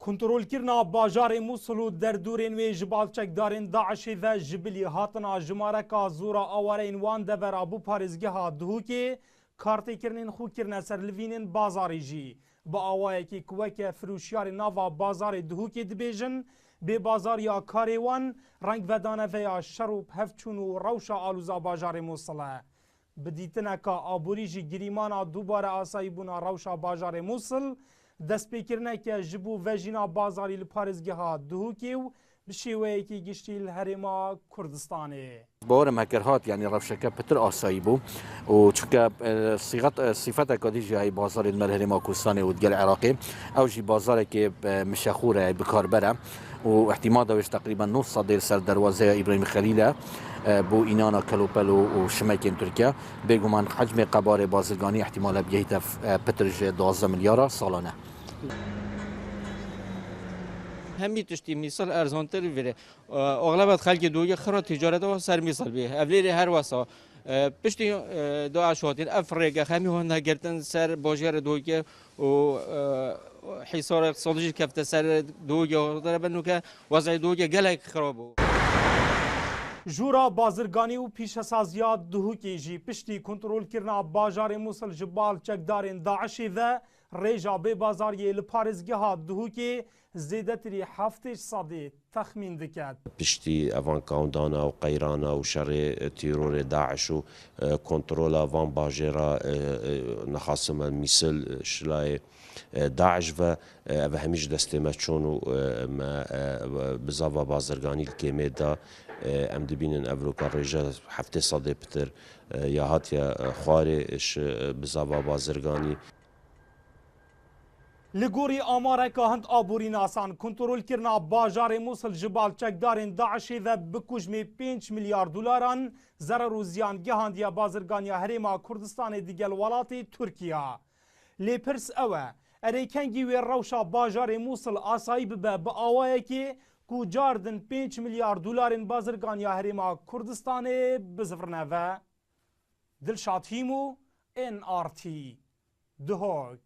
کنترولکردنا باژارê Mosul û derdorên wê ji balçekdarên Daişê ve ji bilî hatina jimareka zora awareyên wan devera bû parêzgeha Duhokê kartêkirinên xwe kirine ser livînên bazarê jî. Bi awayekî ku weke firûşiyarê nava bazarê Duhokê dibêjin, bê bazariya karê wan reng vedane veya şer û hevçûn û rewşa alûza bajarê Mosul e. Bi dîtineka aborî jî girîmana dubare asayîbûna rewşa bajarê Mosul destpêkirineke ji bo vejîna bazarî li parêzgeha Duhokê û bi şêweyekî giştî li Herêma Kurdistanê. باورم هکر هات یعنی روشکه پتر آسایی بو و چونکه صفت کادی جای بازار المرهرم کوستان و دگل عراقی او جی بازار که مشخوره بکار بره و احتمال داشت تقریبا 9 صدر سر دروازه ابراهیم خلیل بو اینانا کلوپل و شمکین ترکیه بگمان حجم قبار بازرگانی احتمال بیایت پتر 12 میلیارد سالانه. همی تشتی مثال ارزانتر وره اغلب خلک دوگه خرا تجارت و سر مثال به اولی هر واسه پشتی دو عشواتین افریقا همی هن گرتن سر باجر دوگه و حصار اقتصادی کفت سر دوگه داره بنو که وضع دوگه گلک خرابه. جورا بازرگانی و پیشەسازیya Duhokê jî piştî kontrolkirina bajarê Mosul ji balçekdarên Daişê ve rêja bêbazariyê li parêzgeha Duhokê zêdetirî 70 sedê texmîn diket. Piştî evan kawndana û qeyrana û şerê tîrorê Daeş û kontrola van bajêra nexasime Mîsil şilayê Daeş ve ev hemî ji destê me çûn û me bi zava bazirganî li kêmê da em dibînin evroka rêja 70 sedê pitir ya hatiye xwarê bi zava bazirganî. Li gorî amareka hind aborînasan kontrolkirina bajarê Mosul ji balçekdarên Daişê ve bi kujmê 5 milyar dolaran zerer û ziyan gihandiya bazirganiya Herêma Kurdistanê digel welatê Tirkiya. Lê pirs ew e erêkengî wê rewşa bajarê Mosul asayî bibe bi awayekê ku cardin 5 milyar dolarên bazirganiya Herêma Kurdistanê bizifirine ve. Dilşad Hîmû, NRT Duhok.